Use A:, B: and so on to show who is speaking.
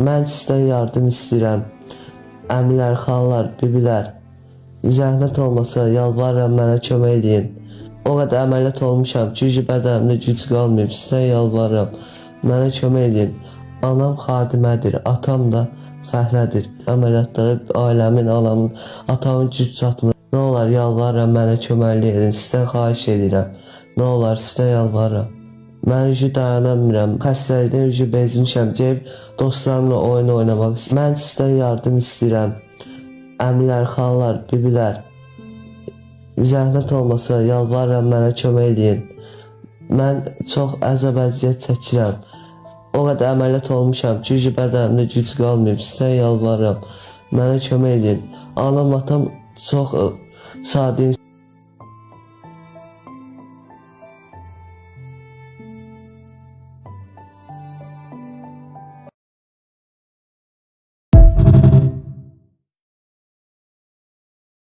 A: Mən sizdən yardım istəyirəm. Əmilər, xalalar, bibilər, zəhmət olmasa yalvarıram mənə kömək eləyin. O qədər əməliyyat olmuşam, çünki bədənimdə güc qalmayıb. Sizdən yalvarıram, mənə kömək eləyin. Anam xadimədir, atam da fəhlədir. Əməliyyatlara ailəmin, anamın, atamın güc çatmır. Nə olar yalvarıram mənə köməklik edin. Sizdən xahiş edirəm. Nə olar sizdən yalvarıram. Mən ucu dayanamıram. Xəstəlikdən ucu bezmişəm. Gəlib dostlarımla oyun oynamaq istəyirəm. Mən sizdən yardım istəyirəm. Əmilər, xalalar, bibilər, zəhmət olmasa yalvarıram mənə kömək eləyin. Mən çox əzab-əziyyət çəkirəm. O qədər əməliyyat olmuşam, çünki bədənimdə güc qalmayıb. Sizdən yalvarıram, mənə kömək eləyin. Anam, atam çox sadə